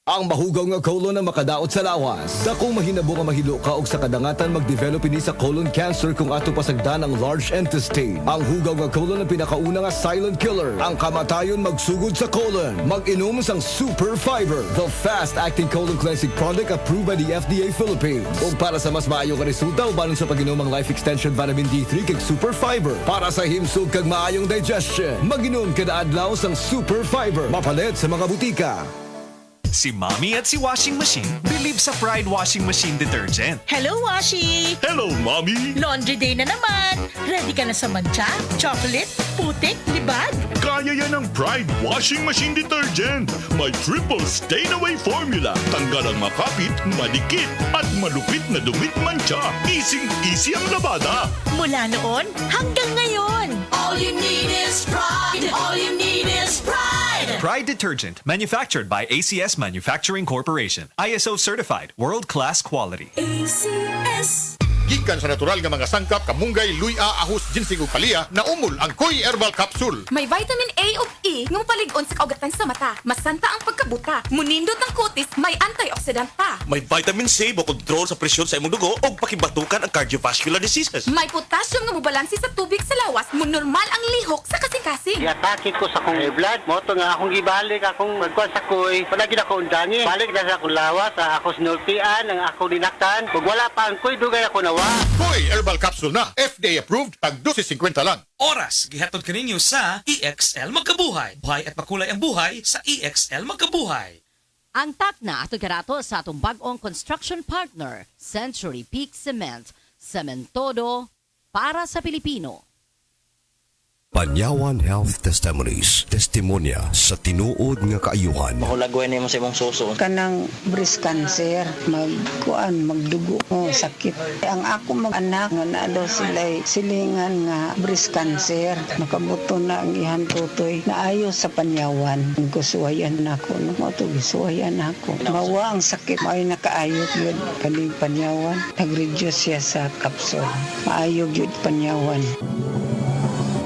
Ang mahugaw nga colon na makadaot sa lawas. Dako mahinabo nga mahilo ka og sa kadangatan mag-develop ini sa colon cancer kung ato pasagdan ang large intestine. Ang hugaw nga colon ang pinakauna nga silent killer. Ang kamatayon magsugod sa colon. Mag-inom sang Super Fiber, the fast-acting colon cleansing product approved by the FDA Philippines. Ug para sa mas maayo nga resulta ubanon sa pag-inom ang Life Extension Vitamin D3 kag Super Fiber para sa himsog kag maayong digestion. Mag-inom kada adlaw sang Super Fiber. Mapalit sa mga butika. Si Mommy at si Washing Machine believe sa Pride Washing Machine Detergent. Hello, Washi! Hello, Mommy! Laundry day na naman! Ready ka na sa mancha, chocolate, putik, libag? Kaya yan ang Pride Washing Machine Detergent. May triple stain-away formula. Tanggal ang makapit, madikit, at malupit na dumit mancha. Easy ang labada. Mula noon hanggang ngayon. All you need is pride. All you need is pride. Pride Detergent, manufactured by ACS Manufacturing Corporation. ISO certified, world-class quality. ACS. Gikan sa natural nga mga sangkap, kamunggay, luya, ahos, ginseng ug palya, naumol ang Koy Herbal Capsule. May vitamin A ug E nga mapaligon sa kaugatan sa mata. Masanta ang pagkabuta. Munindot ang kutis, may antioxidant pa. May vitamin C mo kontrol sa presyon sa imong dugo o pakibatukan ang cardiovascular diseases. May potassium nga mobalansi sa tubig sa lawas, normal ang lihok sa kasing-kasing. Iatake ko sa kong blood. Moto nga akong gibalik, akong magkuhan sa koy. Palagi na ko undangi. Balik na sa akong lawas, ako sinultian, ang ako dinaktan. Pag wala pa ang koy, dugay ako nawa. Koy Herbal Capsule na, FDA approved, tag 12.50 lang. Oras, gihatod kaninyo sa EXL Magkabuhay. Buhay at makulay ang buhay sa EXL Magkabuhay. Ang takna ato karato sa atong bag-ong construction partner, Century Peak Cement, Cementodo para sa Pilipino. Panyawan Health Testimonies, testimonya sa tinuod nga kaayuhan. Mahulagway na mo sa imong suso. Kanang breast cancer, magdugo, sakit. Ang ako mag-anak nga na daw sila'y silingan nga breast cancer. Makabuto na ang ihan tutoy. Naayo sa panyawan. Ang kusuwayan na ako. Gisuwayan ako. Mawa ang sakit. May nakaayot yun. Kaling panyawan. Nag-reduce siya sa kapsul. Maayog yun panyawan.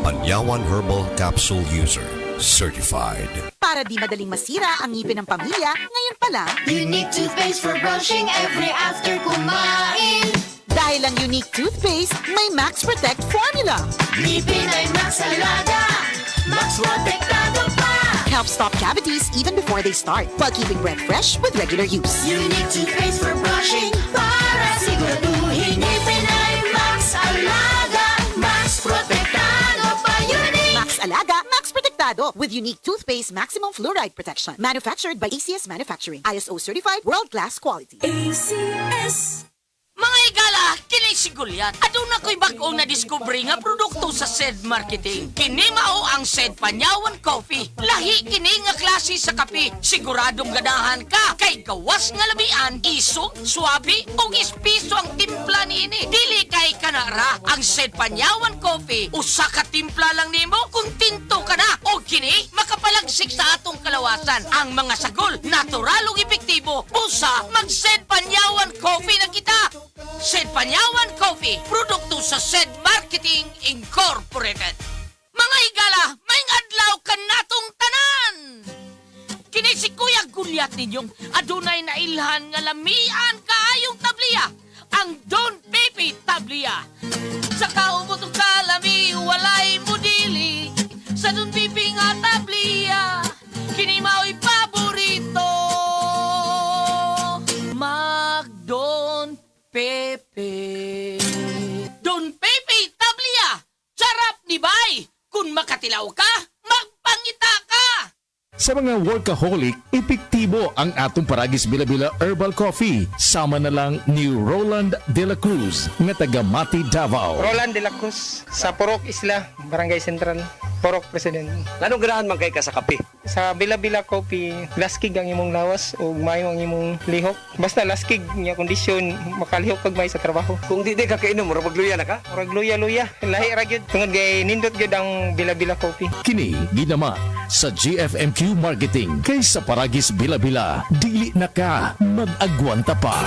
Panyawan Herbal Capsule User, certified. Para di madaling masira ang ngipin ng pamilya, ngayon pa lang, Unique toothpaste for brushing every after kumain. dahil ang Unique toothpaste may Max Protect formula. Ngipin ay Max Alaga, Max Protektado pa. Helps stop cavities even before they start, while keeping breath fresh with regular use. Unique toothpaste for brushing, para siguraduhin ngipin ay Max Alaga, Max Protektado pa. Unique Max Alaga, Max Protektado with Unique toothpaste maximum fluoride protection. Manufactured by ACS Manufacturing. ISO certified world-class quality. ACS. Mga igala, kini si Goliath. Aduna ko'y bagong na-discover nga produkto sa SED Marketing. Kini mao ang SED Panyawan Coffee. Lahi kini nga klase sa kape. Siguradong ganahan ka. Kay gawas nga labian, isog, swabe, o ispiso ang timpla niini. Dili kay kanara. Ang SED Panyawan Coffee, usa ka timpla lang nimo kung tinto ka na. O kini, makapalagsik sa atong kalawasan. Ang mga sagol, natural ug epektibo. Busa, mag-SED Panyawan Coffee na kita. SED Panyawan Coffee, produkto sa SED Marketing Incorporated. Mga igala, may adlaw ka natong tanan! Kini si Kuya Gulyat ninyong adunay na ilhan nga lamian kaayong tabliya, ang Don Pepe Tablia. Sa kaumot ng kalami, walay mudili, sa Don Pepe nga tablia, kini mao'y paborito. Don Pepe. Don Pepe Tablia! Sarap ni Bay! Kung makatilaw ka, magpangita ka! Sa mga workaholic, epektibo ang atong Paragis Bila-Bila Herbal Coffee. Sama na lang ni Roland De La Cruz, nga taga Mati, Davao. Roland De La Cruz, sa Purok Isla, Barangay Central, Purok President. Anong ganahan man kay ka sa kape? Sa Bila-Bila Coffee, laskig ang imong lawas o mayo ang imong lihok. Basta laskig niya kondisyon, makalihok pag may sa trabaho. Kung di ka kainom, mura magluya na ka? Murag luya-luya. Lahi ra gyud. Tungod kay nindot gyud ang Bila-Bila Coffee. Kini ginama sa GFMQ Marketing kay sa Paragis Bila-Bila. Dili na ka mag-agwanta pa.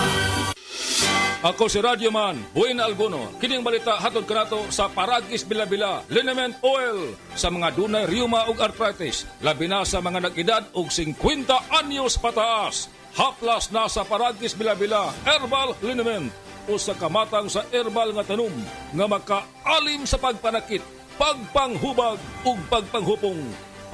Ako si Radyoman, Buena Alguno. Kining balita hatod kanato sa Paragis Bilabila, Liniment Oil sa mga dunay rheuma ug arthritis, labi na sa mga nag-edad og 50 anyos pataas. Haplas na sa Paragis Bilabila, Herbal Liniment. Usa ka matang sa herbal nga tanom nga makaalim sa pagpanakit, pagpanghubag ug pagpanghupong.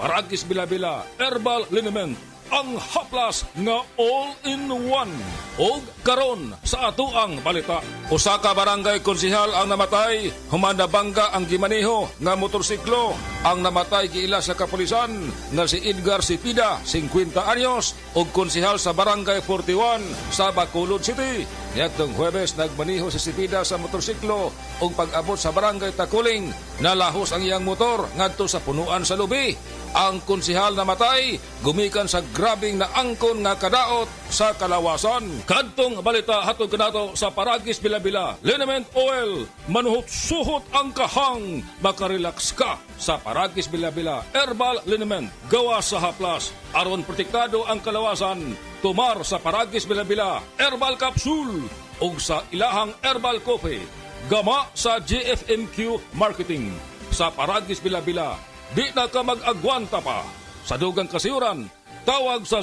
Paragis Bilabila, Herbal Liniment. Ang haplas nga all-in-one. Og karon sa atuang balita, usa ka barangay konsehal ang namatay human nabangga ang gimaneho nga motorsiklo. Ang namatay giila sa kapulisan nga si Edgar Cepeda, 50 anyos, og konsehal sa barangay 41 sa Bacolod City. Niadtong Huwebes nagmaneho si Cepeda sa motorsiklo og pag-abot sa barangay Takuling, nalahos ang iyang motor ngadto sa punuan sa lubi. Ang konsehal namatay gumikan sa grabing naangkon nga kadaot sa kalawasan. Kadtong balita hatod kanato sa Paragis Bilabila, Liniment Oil, manuhot-suhot ang kahang, makarelax ka sa Paragis Bilabila, Herbal Liniment, gawa sa haplas, aron protektado ang kalawasan. Tumar sa Paragis Bilabila, Herbal Capsule, ug sa ilahang Herbal Coffee, gama sa GFMQ Marketing. Sa Paragis Bilabila, di na ka mag-agwanta pa. Sa dugang kasayuran, tawag sa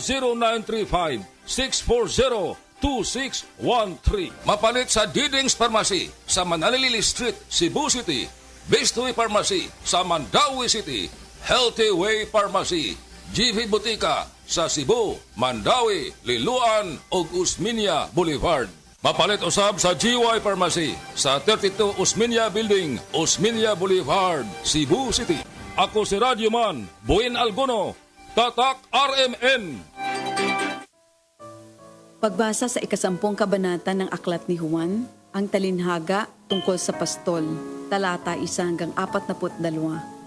0935-640-2613. Mapalit sa Diding's Pharmacy sa Manalili Street, Cebu City. Bestway Pharmacy sa Mandawi City. Healthy Way Pharmacy, GV Butika sa Cebu, Mandawi, Liloan ug Usmeña Boulevard. Mapalit usab sa GY Pharmacy sa 32 Usmeña Building, Usmeña Boulevard, Cebu City. Ako si Radyoman, Buena Alguno, Tatak RMN. Pagbasa sa 10 kabanata ng Aklat ni Juan, ang talinhaga tungkol sa pastol, talata 1-42.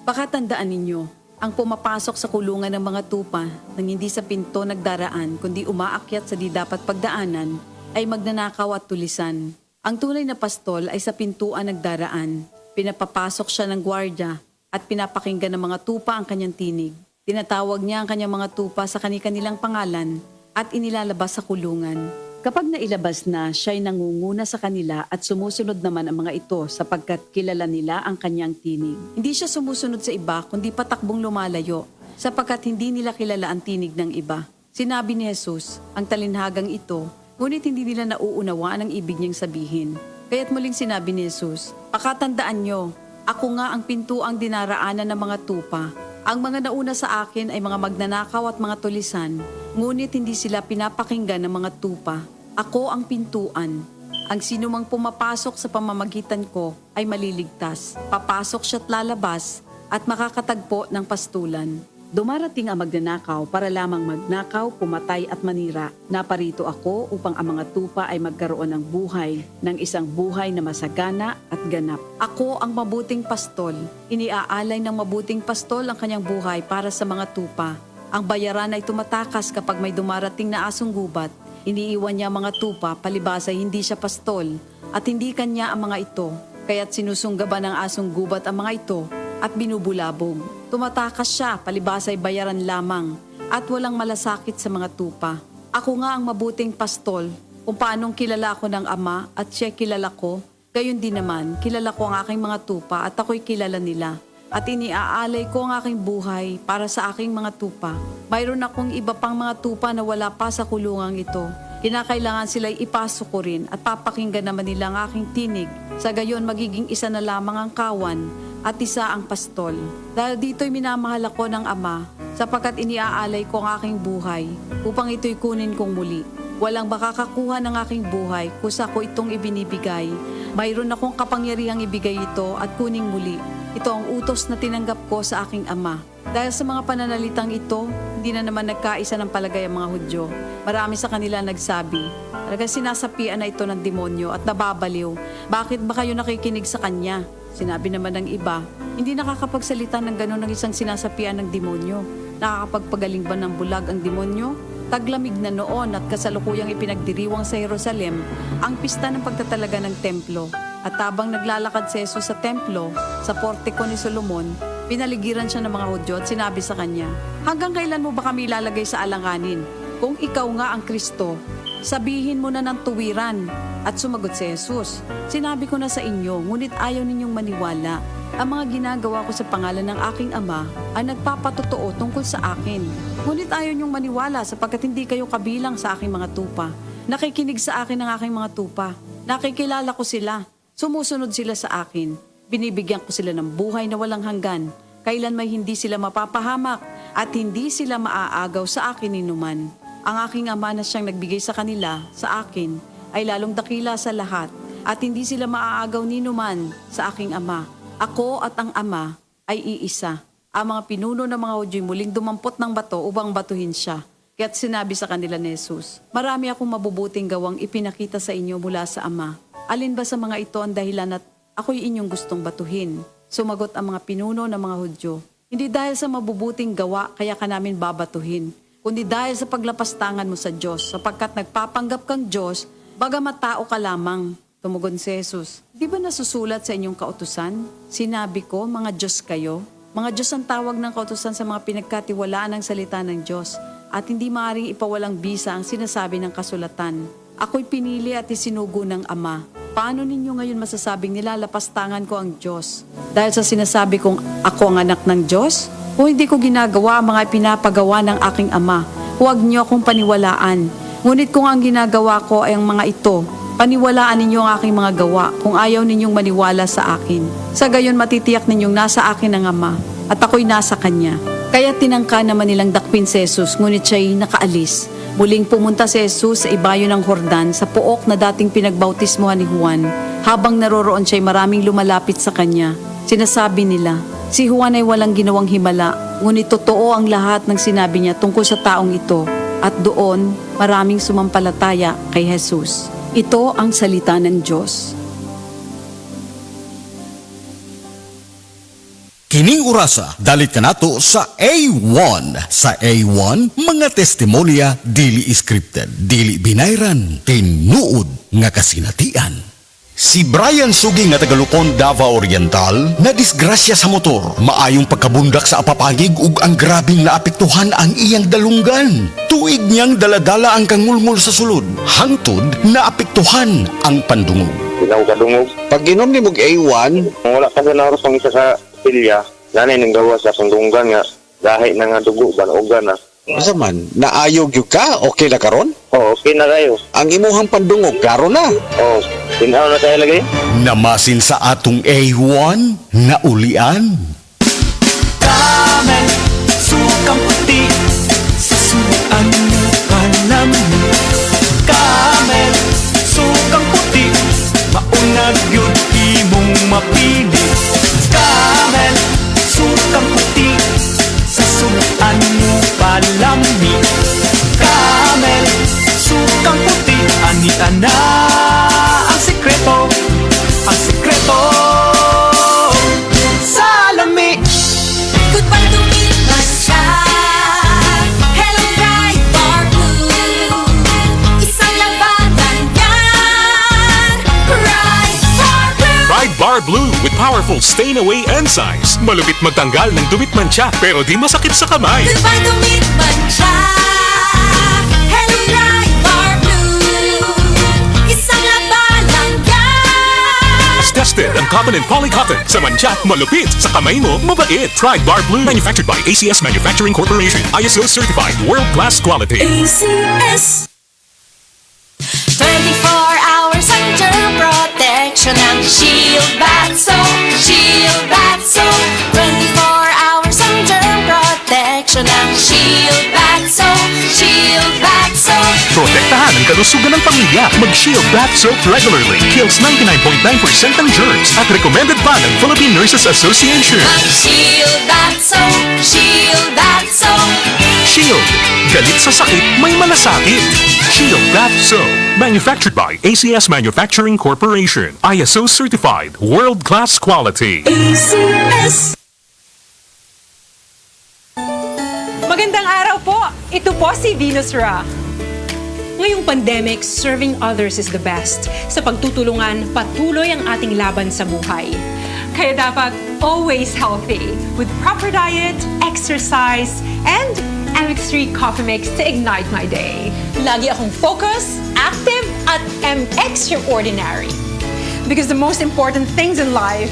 Pakatandaan ninyo, ang pumapasok sa kulungan ng mga tupa nang hindi sa pinto nagdaraan kundi umaakyat sa di dapat pagdaanan ay magnanakaw at tulisan. Ang tunay na pastol ay sa pintuan nagdaraan. Pinapapasok siya ng gwardya at pinapakinggan ng mga tupa ang kanyang tinig. Tinatawag niya ang kanyang mga tupa sa kanilang pangalan at inilalabas sa kulungan. Kapag nailabas na, siya'y nangunguna sa kanila at sumusunod naman ang mga ito sapagkat kilala nila ang kanyang tinig. Hindi siya sumusunod sa iba kundi patakbong lumalayo sapagkat hindi nila kilala ang tinig ng iba. Sinabi ni Jesus, ang talinhagang ito, ngunit hindi nila nauunawaan ang ibig niyang sabihin. Kaya't muling sinabi ni Jesus, pakatandaan niyo, ako nga ang pintuang dinaraanan ng mga tupa. Ang mga nauna sa akin ay mga magnanakaw at mga tulisan, ngunit hindi sila pinapakinggan ng mga tupa. Ako ang pintuan. Ang sinumang pumapasok sa pamamagitan ko ay maliligtas. Papasok siya't lalabas at makakatagpo ng pastulan. Dumarating ang magnanakaw para lamang magnakaw, pumatay at manira. Naparito ako upang ang mga tupa ay magkaroon ng buhay, ng isang buhay na masagana at ganap. Ako ang mabuting pastol. Iniaalay ng mabuting pastol ang kanyang buhay para sa mga tupa. Ang bayaran ay tumatakas kapag may dumarating na asong gubat. Iniiwan niya mga tupa, palibas ay hindi siya pastol at hindi kanya ang mga ito. Kaya't sinusunggaban ng asong gubat ang mga ito at binubulabog. Tumatakas siya, palibas ay bayaran lamang at walang malasakit sa mga tupa. Ako nga ang mabuting pastol, kung paanong kilala ko ng Ama at siya kilala ko, gayon din naman, kilala ko ang aking mga tupa at ako'y kilala nila. At iniaalay ko ang aking buhay para sa aking mga tupa. Mayroon akong iba pang mga tupa na wala pa sa kulungang ito. Kinakailangan sila'y ipasok ko rin at papakinggan naman nila ang aking tinig. Sa gayon magiging isa na lamang ang kawan at isa ang pastol. Dahil dito'y minamahal ako ng Ama, sapagkat iniaalay ko ang aking buhay upang ito'y kunin kong muli. Walang makakakuha ng aking buhay kusa ko itong ibinibigay. Mayroon akong kapangyarihang ibigay ito at kuning muli. Ito ang utos na tinanggap ko sa aking Ama. Dahil sa mga pananalitang ito, hindi na naman nagkaisa ng palagay ang mga Hudyo. Marami sa kanila nagsabi, talagang sinasapian na ito ng demonyo at nababaliw. Bakit ba kayo nakikinig sa kanya? Sinabi naman ng iba, hindi nakakapagsalita ng gano'n ng isang sinasapian ng demonyo. Nakakapagpagaling ba ng bulag ang demonyo? Taglamig na noon at kasalukuyang ipinagdiriwang sa Jerusalem ang pista ng pagtatalaga ng templo. At habang naglalakad si Jesus sa templo, sa portiko ni Solomon, pinaligiran siya ng mga Hudyo at sinabi sa kanya, hanggang kailan mo ba kami ilalagay sa alanganin? Kung ikaw nga ang Kristo, Sabihin mo na ng tuwiran. At sumagot si Jesus, sinabi ko na sa inyo, ngunit ayaw ninyong maniwala. Ang mga ginagawa ko sa pangalan ng aking Ama ay nagpapatotoo tungkol sa akin. Ngunit ayaw ninyong maniwala sapagkat hindi kayo kabilang sa aking mga tupa. Nakikinig sa akin ang aking mga tupa. Nakikilala ko sila. Sumusunod sila sa akin. Binibigyan ko sila ng buhay na walang hanggan. Kailan may hindi sila mapapahamak at hindi sila maaagaw sa akin ninuman. Ang aking Ama na siyang nagbigay sa kanila, sa akin, ay lalong dakila sa lahat at hindi sila maaagaw ninuman sa aking Ama. Ako at ang Ama ay iisa. Ang mga pinuno ng mga Hudyo muling dumampot ng bato upang batuhin siya. Kaya't sinabi sa kanila ni Jesus, marami akong mabubuting gawang ipinakita sa inyo mula sa Ama. Alin ba sa mga ito ang dahilan at ako'y inyong gustong batuhin? Sumagot ang mga pinuno ng mga Hudyo, hindi dahil sa mabubuting gawa kaya ka namin babatuhin, kundi dahil sa paglapastangan mo sa Diyos, sapagkat nagpapanggap kang Diyos, bagamat tao ka lamang. Tumugon si Jesus, di ba nasusulat sa inyong kautusan? Sinabi ko, mga Diyos kayo. Mga Diyos ang tawag ng kautusan sa mga pinagkatiwalaan ng salita ng Diyos at hindi maaaring ipawalang bisa ang sinasabi ng kasulatan. Ako'y pinili at isinugo ng Ama. Paano ninyo ngayon masasabing nilalapastangan ko ang Diyos? Dahil sa sinasabi kong ako ang anak ng Diyos? O hindi ko ginagawa ang mga pinapagawa ng aking Ama? Huwag niyo akong paniwalaan. Ngunit kung ang ginagawa ko ay ang mga ito, paniwalaan ninyo ang aking mga gawa kung ayaw ninyong maniwala sa akin. Sa gayon matitiyak ninyong nasa akin ang Ama at ako'y nasa Kanya. Kaya tinangka naman nilang dakpin si Jesus, ngunit siya'y nakaalis. Muling pumunta si Jesus sa ibayo ng Jordan sa pook na dating pinagbautismohan ni Juan. Habang naroroon siya'y maraming lumalapit sa Kanya. Sinasabi nila, si Juan ay walang ginawang himala, ngunit totoo ang lahat ng sinabi niya tungkol sa taong ito. At doon, maraming sumampalataya kay Jesus. Ito ang salita ng Diyos. Kining orasa, dalit ka nato sa A1. Sa A1, mga testimonya dili scripted, dili binayran, tinuod nga kasinatian. Si Brian Sugi nga tagalukon Davao Oriental na disgrasya sa motor, maayong pagkabundak sa apapagig ug ang grabing naapektuhan ang iyang dalunggan. Tuig niyang daladala ang kangulngol sa sulod, hangtod naapektuhan ang pandungog. Sinaw kadungog. Pag ginom ni mog A1, wala ka sa naros pang isa sa pilya, nanay nang gawa sa sundunggan nga, dahil na nga dugo, banogan na. Asa man, naayog yung ka? Okay na karon? Oo, okay na kayo. Ang imuhang pandungog, karo na. Oo, sinaw na tayo lagi. Namasin sa atong A1 na ulian. Kamen, sukang puti, sasuan mo panami. Kamen, sukang puti, maunag yun imong mapili. Kamen, sukang puti, sasuan mo palami. Kamen, sukang puti, anita na ang sikreto, ang sikreto. Salami. Goodbye to me, Masha. Hello, bright bar blue. Isang labanan yan. Bright bar blue. Pride Bar Blue with powerful stain-away enzymes. Malupit magtanggal ng dumit mancha pero di masakit sa kamay. Goodbye to me, Masha. Hello, bright bar blue. Isang labanan yan. As tested ang cotton and polycotton. Sa mancha, malupit. Sa kamay mo, mabait. Pride Bar Blue. Manufactured by ACS Manufacturing Corporation. ISO certified. World-class quality. ACS. 24 hours ang germ protection ng Shield Bath Soap. Shield Bath Soap. 24 hours ang germ protection ng Shield Bath Soap. Shield Bath Soap. Protektahan ang kalusugan ng pamilya. Mag-Shield Bath Soap regularly. Kills 99.9% ng germs at recommended pa ng Philippine Nurses Association. Shield Bath Soap. Shield Bath Soap. Shield. Galit sa sakit, may malasakit. Shield Bath Soap. Manufactured by ACS Manufacturing Corporation. ISO certified. World-class quality. ACS. Magandang araw po! Ito po si Venus Ra. Ngayong pandemic, serving others is the best. Sa pagtutulungan, patuloy ang ating laban sa buhay. Kaya dapat always healthy with proper diet, exercise, and MX3 Coffee Mix to ignite my day. Lagi akong focus, active, at extraordinary. Because the most important things in life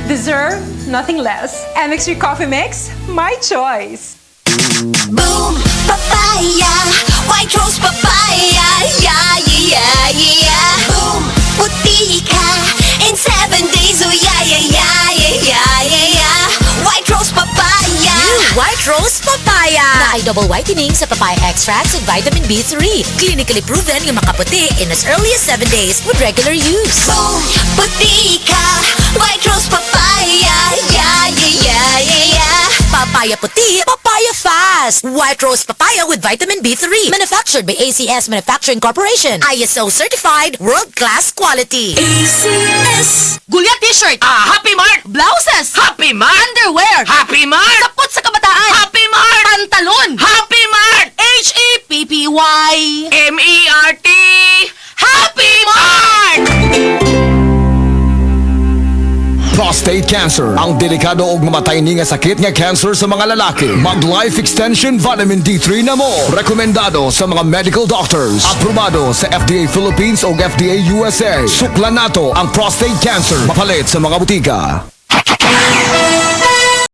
deserve nothing less. MX3 Coffee Mix, my choice. Boom, papaya, white rose papaya, yeah, yeah, yeah. Boom, puti ka in 7 days, oh yeah, yeah, yeah, yeah, yeah, yeah. White rose papaya. New White Rose Papaya na ay double whitening sa papaya extracts and vitamin B3. Clinically proven yung makaputi in as early as 7 days with regular use. Boom, puti ka, white rose papaya, yeah, yeah, yeah, yeah, yeah. Papaya puti, papaya fast. White Rose Papaya with vitamin B3. Manufactured by ACS Manufacturing Corporation. ISO certified world-class quality. ACS. Gulya t-shirt. Happy Mart. Blouses. Happy Mart. Underwear. Happy Mart. Sapot sa kabataan. Happy Mart. Pantalon. Happy Mart. HAPPY. MERT. Happy Mart. Prostate cancer, ang delikado ug mamatay ni nga sakit nga cancer sa mga lalaki. Mag Life Extension Vitamin D3 na mo. Rekomendado sa mga medical doctors. Aprobado sa FDA Philippines ug FDA USA. Suklan nato ang prostate cancer. Mapalit sa mga butika.